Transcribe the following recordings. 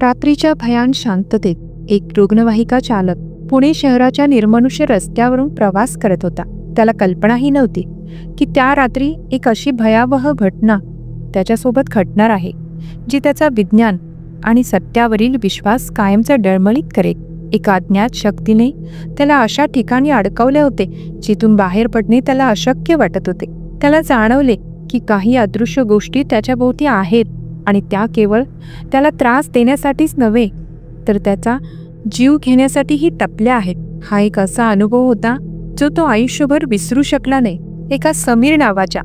रात्रीच्या भयान शांततेत एक रुग्णवाहिका चालक पुणे शहराच्या निर्मनुष्य रस्त्यावरून प्रवास करत होता. त्याला कल्पनाही नव्हती की त्या रात्री एक अशी भयावह घटना त्याच्यासोबत घडणार आहे, जी त्याचा विज्ञान आणि सत्यावरील विश्वास कायमचा डळमळीत करेल. एका अज्ञात शक्तीने त्याला अशा ठिकाणी अडकवले होते जिथून बाहेर पडणे त्याला अशक्य वाटत होते. त्याला जाणवले की काही अदृश्य गोष्टी त्याच्याभोवती आहेत आणि त्या केवळ त्याला त्रास देण्यासाठीच नव्हे तर त्याचा जीव घेण्यासाठीही टपल्या आहेत. हा एक असा अनुभव होता जो तो आयुष्यभर विसरू शकला नाही. एका समीर नावाच्या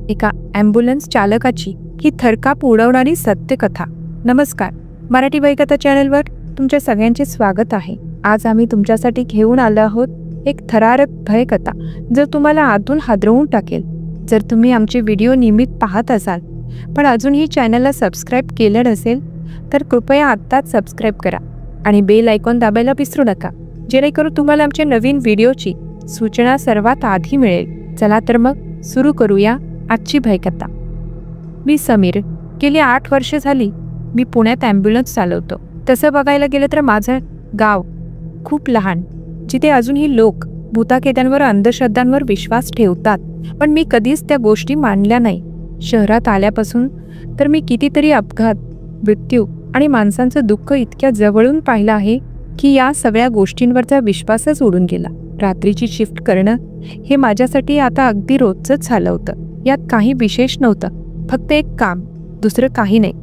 एका ॲम्ब्युलन्स चालकाची ही थरकाप उडवणारी सत्यकथा. नमस्कार, मराठी भयकथा चॅनलवर तुमच्या सगळ्यांचे स्वागत आहे. आज आम्ही तुमच्यासाठी घेऊन आलो आहोत एक थरारक भयकथा जो तुम्हाला आतून हादरवून टाकेल. जर तुम्ही आमचे व्हिडिओ नियमित पाहत असाल पण अजूनही चॅनलला सबस्क्राईब केलं नसेल तर कृपया आत्ताच सबस्क्राईब करा आणि बेल आयकॉन दाबायला विसरू नका, जेणेकरून तुम्हाला आमच्या नवीन व्हिडिओची सूचना सर्वात आधी मिळेल. चला तर मग सुरू करूया आजची भयकथा. मी समीर. गेली 8 वर्षे झाली मी पुण्यात ॲम्ब्युलन्स चालवतो. तसं बघायला गेलं तर माझं गाव खूप लहान, जिथे अजूनही लोक भूताखेत्यांवर अंधश्रद्धांवर विश्वास ठेवतात, पण मी कधीच त्या गोष्टी मानल्या नाही. शहरात आल्यापासून तर मी कितीतरी अपघात, मृत्यू आणि माणसांचं दुःख इतक्या जवळून पाहिलं आहे की या सगळ्या गोष्टींवरचा विश्वासच उडून गेला. रात्रीची शिफ्ट करणं हे माझ्यासाठी आता अगदी रोजचंच झालं होतं. यात काही विशेष नव्हतं, फक्त एक काम, दुसरं काही नाही.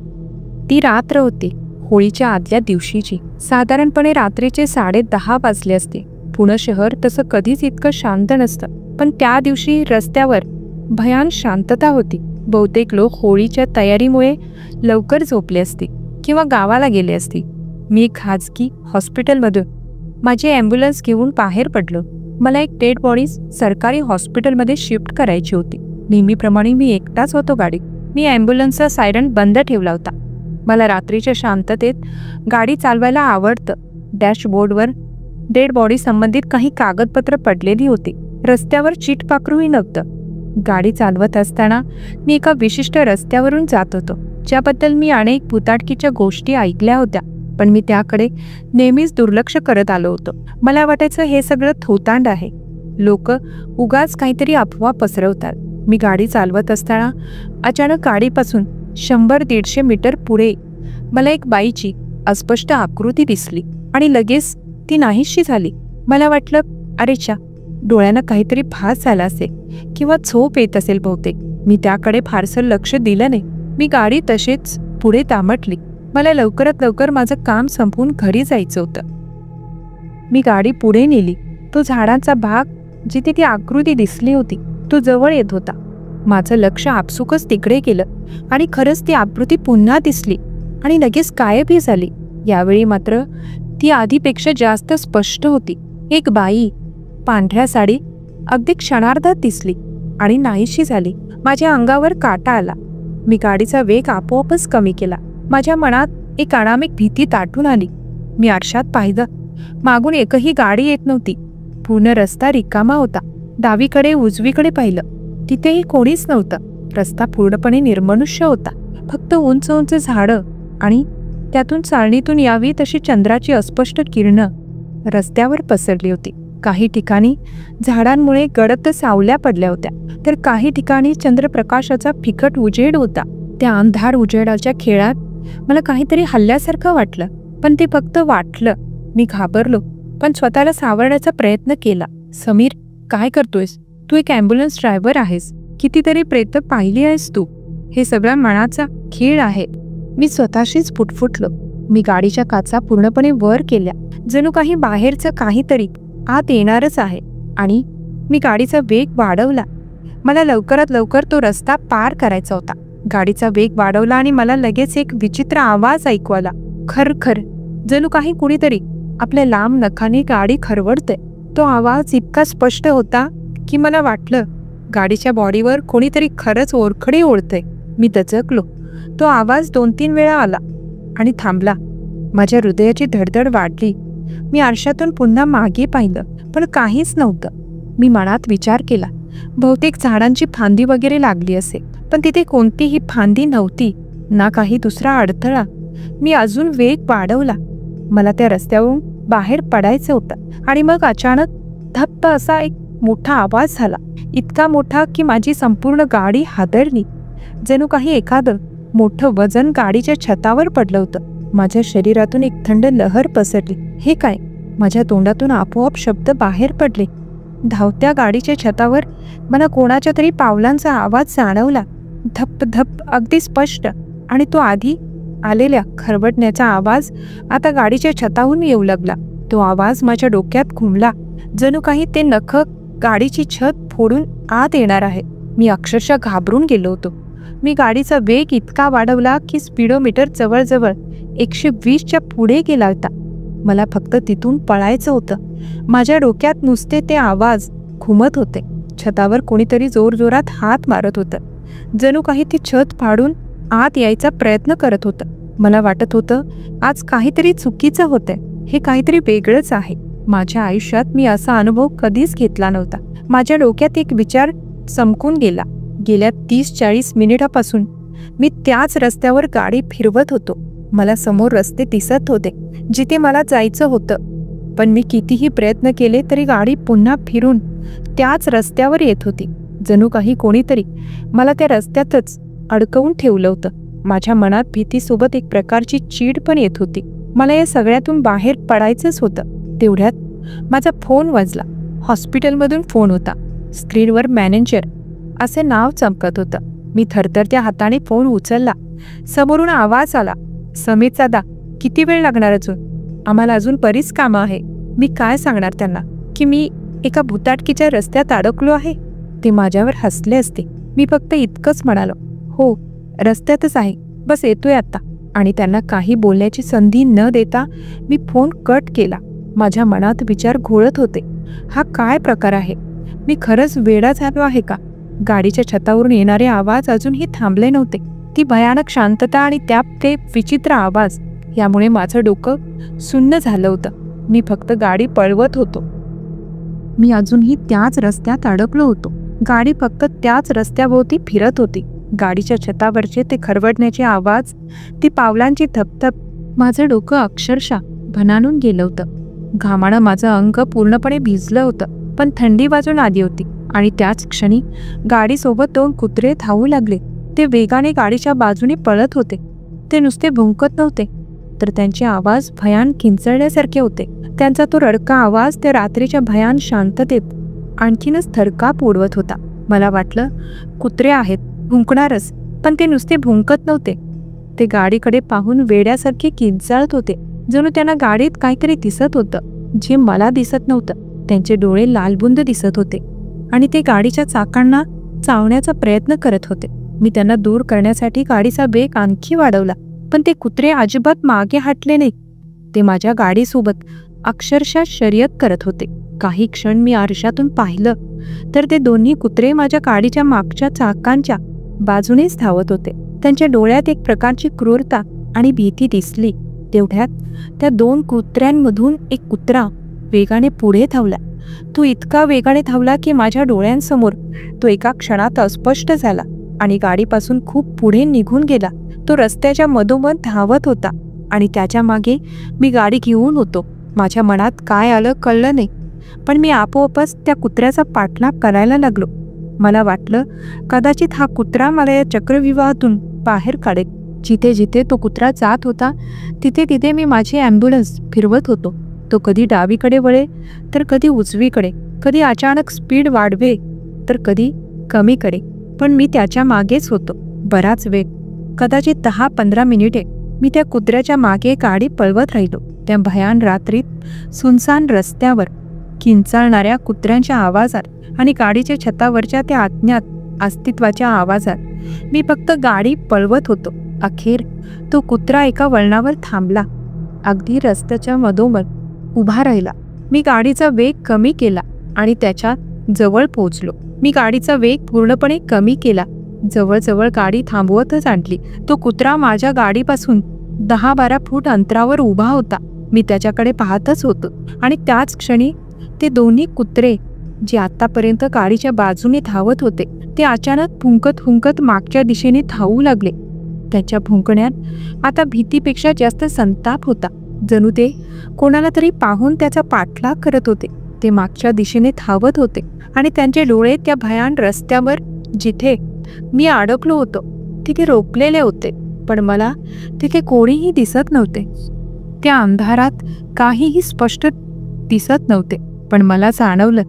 ती रात्र होती, होळीच्या आदल्या दिवशीची. साधारणपणे रात्रीचे 10:30 वाजले असते. पुणे शहर तसं कधीच इतकं शांत नसतं, पण त्या दिवशी रस्त्यावर भयान शांतता होती. बहुतेक लोक होळीच्या तयारीमुळे लवकर झोपले असते किंवा गावाला गेले असते. मी खाजगी हॉस्पिटलमधून माझी ॲम्ब्युलन्स घेऊन बाहेर पडलो. मला एक डेड बॉडी सरकारी हॉस्पिटलमध्ये शिफ्ट करायची होती. नेहमीप्रमाणे मी एकटाच होतो गाडीत. मी ॲम्ब्युलन्सचा सायरन बंद ठेवला होता. मला रात्रीच्या शांततेत गाडी चालवायला आवडतं. डॅशबोर्डवर डेड बॉडी संबंधित काही कागदपत्र पडलेली होती. रस्त्यावर चीटपाखरूही नव्हतं. गाडी चालवत असताना मी एका विशिष्ट रस्त्यावरून जात होतो, ज्याबद्दल मी अनेक भुताटकीच्या गोष्टी ऐकल्या होत्या, पण मी त्याकडे नेहमीच दुर्लक्ष करत आलो होतो. मला वाटायचं हे सगळं थोतांड आहे, लोक उगाच काहीतरी अफवा पसरवतात. मी गाडी चालवत असताना अचानक गाडीपासून 100-150 मीटर पुढे मला एक बाईची अस्पष्ट आकृती दिसली आणि लगेच ती नाहीशी झाली. मला वाटलं, अरे च्या, डोळ्यांना काहीतरी भास झाला असेल किंवा झोप येत असेल बहुतेक. मी त्याकडे फारसं लक्ष दिलं नाही. मी गाडी तशीच पुढे तामटली. मला लवकरात लवकर माझं काम संपवून घरी जायचं होतं. मी गाडी पुढे नेली. तो झाडांचा भाग जिथे ती आकृती दिसली होती तो जवळ येत होता. माझं लक्ष आपसुकच तिकडे गेलं आणि खरंच ती आकृती पुन्हा दिसली आणि लगेच गायबही झाली. यावेळी मात्र ती आधीपेक्षा जास्त स्पष्ट होती. एक बाई, पांढऱ्या साडी, अगदी क्षणार्धात दिसली आणि नाहीशी झाली. माझ्या अंगावर काटा आला. मी गाडीचा वेग आपोआपच कमी केला. माझ्या मनात एक अनामिक भीती दाटून आली. मी आरशात पाहिलं. मागून एकही गाडी येत नव्हती. पूर्ण रस्ता रिकामा होता. डावीकडे उजवीकडे पाहिलं, तिथेही कोणीच नव्हतं. रस्ता पूर्णपणे निर्मनुष्य होता. फक्त उंच उंच झाडं आणि त्यातून चाळणीतून यावी तशी चंद्राची अस्पष्ट किरणं रस्त्यावर पसरली होती. काही ठिकाणी झाडांमुळे गडद सावल्या पडल्या होत्या, तर काही ठिकाणी चंद्रप्रकाशाचा फिकट उजेड होता. त्या अंधार उजेडाच्या खेळात मला काहीतरी हल्ल्यासारखं वाटलं, पण ते फक्त वाटलं. मी घाबरलो, पण स्वतःला सावरण्याचा प्रयत्न केला. समीर, काय करतोयस? तू एक ॲम्ब्युलन्स ड्रायव्हर आहेस. कितीतरी प्रेतं पाहिली आहेस तू. हे सगळा मनाचा खेळ आहे. मी स्वतःशीच फुटफुटलो. मी गाडीच्या काचा पूर्णपणे वर केल्या, जणू काही बाहेरचं काहीतरी आत येणारच आहे, आणि मी गाडीचा वेग वाढवला. मला लवकरात लवकर तो रस्ता पार करायचा होता. गाडीचा वेग वाढवला आणि मला लगेच एक विचित्र आवाज ऐकू आला. खरखर, जणू काही कुणीतरी आपल्या लांब नखाने गाडी खरवडते. तो आवाज इतका स्पष्ट होता की मला वाटलं गाडीच्या बॉडीवर कोणीतरी खरंच ओरखडे ओढतंय. मी दचकलो. तो आवाज 2-3 वेळा आला आणि थांबला. माझ्या हृदयाची धडधड वाढली. मी आरशातून पुन्हा मागे पाहिलं, पण काहीच नव्हतं. मी मनात विचार केला, बहुतेक झाडांची फांदी वगैरे लागली असेल, पण तिथे कोणतीही फांदी नव्हती, ना काही दुसरा अडथळा. मी अजून वेग वाढवला. मला त्या रस्त्यावरून बाहेर पडायचं होतं आणि मग अचानक धप्प असा एक मोठा आवाज झाला. इतका मोठा की माझी संपूर्ण गाडी हादरली. जणू काही एखादं मोठं वजन गाडीच्या छतावर पडलं होतं. माझ्या शरीरातून एक थंड लहर पसरली. हे काय? माझ्या तोंडातून आपोआप शब्द बाहेर पडले. धावत्या गाडीच्या छतावर मला कोणाच्या तरी पावलांचा आवाज जाणवला. धप धप, अगदी स्पष्ट. आणि तो आधी आलेल्या खरवटण्याचा आवाज आता गाडीच्या छताहून येऊ लागला. तो आवाज माझ्या डोक्यात घुमला. जणू काही ते नख गाडीची छत फोडून आत येणार आहे. मी अक्षरशः घाबरून गेलो होतो. मी गाडीचा वेग इतका वाढवला की स्पीडोमीटर जवळजवळ 120च्या पुढे गेला होता. मला फक्त तिथून पळायचं होतं. माझ्या डोक्यात नुसते ते आवाज घुमत होते. छतावर कोणीतरी जोरजोरात हात मारत होतं. जणू काही ती छत फाडून आत यायचा प्रयत्न करत होतं. मला वाटत होतं आज काहीतरी चुकीचं होतंय. हे काहीतरी वेगळंच आहे. माझ्या आयुष्यात मी असा अनुभव कधीच घेतला नव्हता. माझ्या डोक्यात एक विचार चमकून गेला. गेल्या 30-40 मिनिटापासून मी त्याच रस्त्यावर गाडी फिरवत होतो. मला समोर रस्ते दिसत होते जिथे मला जायचं होतं. पण मी कितीही प्रयत्न केले तरी गाडी पुन्हा फिरून त्याच रस्त्यावर येत होती. जणू काही कोणीतरी मला त्या रस्त्यातच अडकवून ठेवलं होतं. माझ्या मनात भीतीसोबत एक प्रकारची चीड पण येत होती. मला या सगळ्यातून बाहेर पडायचंच होतं. तेवढ्यात माझा फोन वाजला. हॉस्पिटलमधून फोन होता. स्क्रीनवर मॅनेजर असे नाव चमकत होतं. मी थरथरत्या हाताने फोन उचलला. समोरून आवाज आला, समीत दादा, किती वेळ लागणार अजून? आम्हाला अजून बरीच कामं आहे. मी काय सांगणार त्यांना की मी एका भुताटकीच्या रस्त्यात अडकलो आहे? ते माझ्यावर हसले असते. मी फक्त इतकंच म्हणालो, हो रस्त्यातच आहे, बस येतोय आता. आणि त्यांना काही बोलण्याची संधी न देता मी फोन कट केला. माझ्या मनात विचार घोळत होते. हा काय प्रकार आहे? मी खरंच वेडा झालो आहे का? गाडीच्या छतावरून येणारे आवाज अजूनही थांबले नव्हते. ती भयानक शांतता आणि त्यात ते विचित्र आवाज यामुळे माझं डोकं सुन्न झालं होतं. मी फक्त गाडी पळवत होतो. मी अजूनही त्याच रस्त्यात अडकलो होतो. गाडी फक्त त्याच रस्त्याभोवती फिरत होती. गाडीच्या छतावरचे ते खरवडण्याचे आवाज, ती पावलांची धपधप, माझं डोकं अक्षरशः भनानून गेलं होतं. घामानं माझं अंग पूर्णपणे भिजलं होतं. पण थंडी वाजून आली होती. आणि त्याच क्षणी गाडीसोबत 2 कुत्रे धावू लागले. ते वेगाने गाडीच्या बाजूने पळत होते. ते नुसते भुंकत नव्हते, तर त्यांचे आवाज भयान किंचळण्यासारखे होते. त्यांचा तो रडका आवाज त्या रात्रीच्या भयान शांततेत आणखीनच थरकाप उडवत होता. मला वाटलं कुत्रे आहेत, भुंकणारच. पण ते नुसते भुंकत नव्हते. ते गाडीकडे पाहून वेड्यासारखे किंचाळत होते. जणू त्यांना गाडीत काहीतरी दिसत होतं जे मला दिसत नव्हतं. त्यांचे डोळे लालबुंद दिसत होते आणि ते गाडीच्या चाकांना चावण्याचा प्रयत्न करत होते. मी त्यांना दूर करण्यासाठी गाडीचा वेग आणखी वाढवला, पण ते कुत्रे अजिबात मागे हटले नाही. ते माझ्या गाडीसोबत अक्षरशः शर्यत करत होते. काही क्षण मी आरशातून पाहिलं तर ते दोन्ही कुत्रे माझ्या गाडीच्या मागच्या चाकांच्या बाजूनेच धावत होते. त्यांच्या डोळ्यात एक प्रकारची क्रूरता आणि भीती दिसली. तेवढ्यात त्या 2 कुत्र्यांमधून एक कुत्रा वेगाने पुढे धावला. तो इतका वेगाने धावला की माझ्या डोळ्यांसमोर तो एका क्षणात अस्पष्ट झाला आणि गाडीपासून खूप पुढे निघून गेला. तो रस्त्याच्या मधोमध धावत होता आणि त्याच्या मागे मी गाडी घेऊन होतो. माझ्या मनात काय आलं कळलं नाही, पण मी आपोआपच त्या कुत्र्याचा पाठलाग करायला लागलो. मला वाटलं कदाचित हा कुत्रा मला या चक्रव्यूहातून बाहेर काढेल. जिथे जिथे तो कुत्रा जात होता तिथे तिथे मी माझी ॲम्ब्युलन्स फिरवत होतो. तो कधी डावीकडे वळे तर कधी उजवीकडे, कधी अचानक स्पीड वाढवे तर कधी कमीकडे, पण मी त्याच्या मागेच होतो. बराच वेळ, कदाचित 10-15 मिनिटे मी त्या कुत्र्याच्या मागे गाडी पळवत राहिलो. त्या भयान रात्रीत सुनसान रस्त्यावर किंचाळणाऱ्या कुत्र्यांच्या आवाजात आणि गाडीच्या छतावरच्या त्या अज्ञात अस्तित्वाच्या आवाजात मी फक्त गाडी पळवत होतो. अखेर तो कुत्रा एका वळणावर थांबला. अगदी रस्त्याच्या मधोमध उभा राहिला. मी गाडीचा वेग कमी केला आणि त्याच्या जवळ पोहोचलो. मी गाडीचा वेग पूर्णपणे कमी केला. जवळजवळ गाडी थांबवतच आणली. तो कुत्रा माझ्या गाडीपासून 10-12 फूट अंतरावर उभा होता. मी त्याच्याकडे पाहतच होतो आणि त्याच क्षणी ते दोन्ही कुत्रे जे आतापर्यंत गाडीच्या बाजूने धावत होते ते अचानक फुंकत फुंकत मागच्या दिशेने धावू लागले. त्याच्या भुंकण्यात आता भीतीपेक्षा जास्त संताप होता. जणू ते कोणाला तरी पाहून त्याचा पाठलाग करत होते. ते मागच्या दिशेने धावत होते आणि त्यांचे डोळे त्या भयान रस्त्यावर, जिथे मी अडकलो होतो, तिथे रोखलेले होते. पण मला तिथे कोणीही दिसत नव्हते. त्या अंधारात काहीही स्पष्ट दिसत नव्हते. पण मला जाणवलं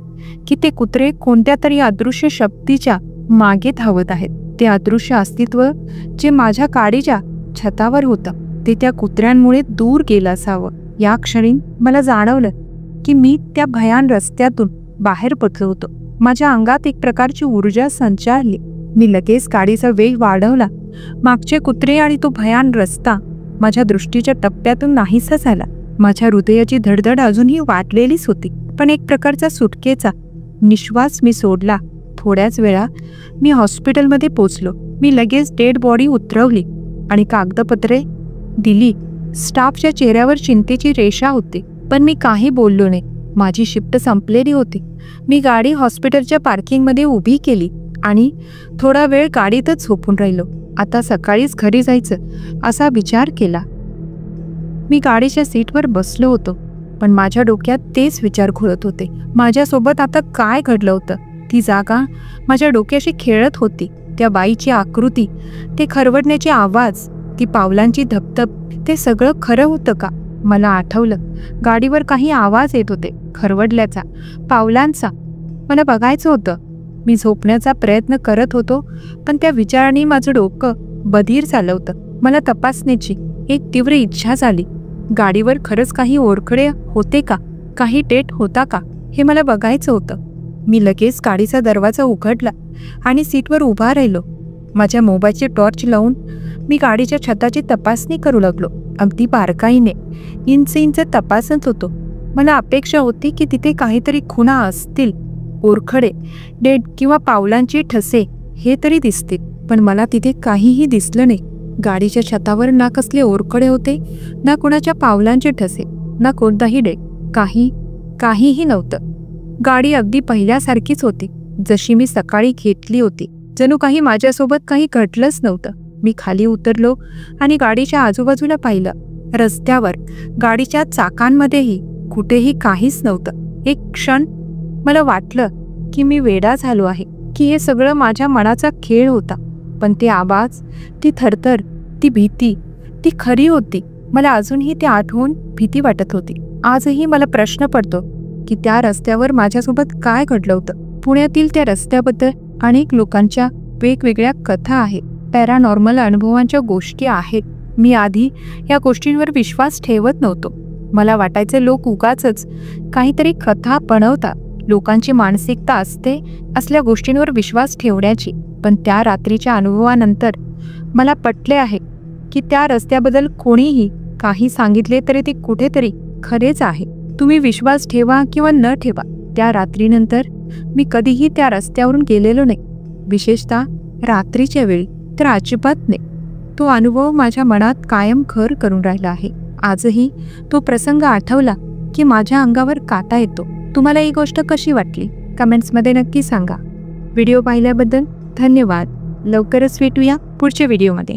की ते कुत्रे कोणत्या तरी अदृश्य शक्तीच्या मागे धावत आहेत. ते अदृश्य अस्तित्व जे माझ्या गाडीच्या छतावर होतं ते त्या कुत्र्यांमुळे दूर गेलं असावं. या क्षणी मला जाणवलं की मी त्या भयान रस्त्यातून बाहेर पडलो होतो. माझ्या अंगात एक प्रकारची ऊर्जा संचारली. मी लगेच गाडीचा वेग वाढवला. मागचे कुत्रे आणि तो भयान रस्ता माझ्या दृष्टीच्या टप्प्यातून नाहीसा झाला. माझ्या हृदयाची धडधड अजूनही वाढलेलीच होती, पण एक प्रकारचा सुटकेचा निश्वास मी सोडला. थोड्याच वेळा मी हॉस्पिटलमध्ये पोचलो. मी लगेच डेड बॉडी उतरवली आणि कागदपत्रे दिली. स्टाफच्या चेहऱ्यावर चिंतेची रेषा होती, पण मी काही बोललो नाही. माझी शिफ्ट संपलेली होती. मी गाडी हॉस्पिटलच्या पार्किंगमध्ये उभी केली आणि थोडा वेळ गाडीतच झोपून राहिलो. आता सकाळीच घरी जायचं असा विचार केला. मी गाडीच्या सीटवर बसलो होतो, पण माझ्या डोक्यात तेच विचार घोळत होते. माझ्यासोबत आता काय घडलं होतं? ती जागा माझ्या डोक्याशी खेळत होती. त्या बाईची आकृती, ते खरवडण्याचे आवाज, ती पावलांची धपधप, ते सगळं खरं होतं का? मला आठवलं, गाडीवर काही आवाज येत होते, खरवडल्याचा, पावलांचा. मला बघायचं होतं. मी झोपण्याचा प्रयत्न करत होतो, पण त्या विचारांनी माझं डोकं बधीर झालं होतं. मला तपासण्याची एक तीव्र इच्छा झाली. गाडीवर खरंच काही ओरखडे होते का? काही डेट होता का? हे मला बघायचं होतं. मी लगेच गाडीचा दरवाजा उघडला आणि सीटवर उभा राहिलो. माझ्या मोबाईलची टॉर्च लावून मी गाडीच्या छताची तपासणी करू लागलो. अगदी बारकाईने, इंच तपासत होतो. मला अपेक्षा होती की तिथे काहीतरी खुणा असतील, ओरखडे, डेट किंवा पावलांची ठसे हे तरी दिसतील. पण मला तिथे काहीही दिसलं नाही. गाडीच्या छतावर ना कसले ओरखडे होते, ना कुणाच्या पावलांचे ठसे, ना कोणताही डेट, काहीही नव्हतं. गाडी अगदी पहिल्यासारखीच होती, जशी मी सकाळी घेतली होती. जणू काही माझ्यासोबत काही घडलंच नव्हतं. मी खाली उतरलो आणि गाडीच्या आजूबाजूला पाहिलं. रस्त्यावर, गाडीच्या चाकांमध्येही कुठेही काहीच नव्हतं. एक क्षण मला वाटलं की मी वेडा झालो आहे, की हे सगळं माझ्या मनाचा खेळ होता. पण ते आवाज, ती थरथर, ती भीती, ती खरी होती. मला अजूनही ते आठवून भीती वाटत होती. आजही मला प्रश्न पडतो की त्या रस्त्यावर माझ्यासोबत काय घडलं होतं. पुण्यातील त्या रस्त्याबद्दल अनेक लोकांच्या वेगवेगळ्या कथा आहेत, पॅरानॉर्मल अनुभवांच्या गोष्टी आहेत. मी आधी या गोष्टींवर विश्वास ठेवत नव्हतो. मला वाटायचे लोक उगाचच काहीतरी कथा बनवतात, लोकांची मानसिकता असते असल्या गोष्टींवर विश्वास ठेवण्याची. पण त्या रात्रीच्या अनुभवानंतर मला पटले आहे की त्या रस्त्याबद्दल कोणीही काही सांगितले तरी ते कुठेतरी खरेच आहे. तुम्ही विश्वास ठेवा किंवा न ठेवा, त्या रात्रीनंतर मी कधीही त्या रस्त्यावरून गेलेलो नाही, विशेषतः रात्रीच्या वेळी तर अजिबात नाही. तो अनुभव माझ्या मनात कायम घर करून राहिला आहे. आजही तो प्रसंग आठवला की माझ्या अंगावर काटा येतो. तुम्हाला ही गोष्ट कशी वाटली? कमेंट्समध्ये नक्की सांगा. व्हिडिओ पाहिल्याबद्दल धन्यवाद. लवकरच भेटूया पुढच्या व्हिडिओमध्ये.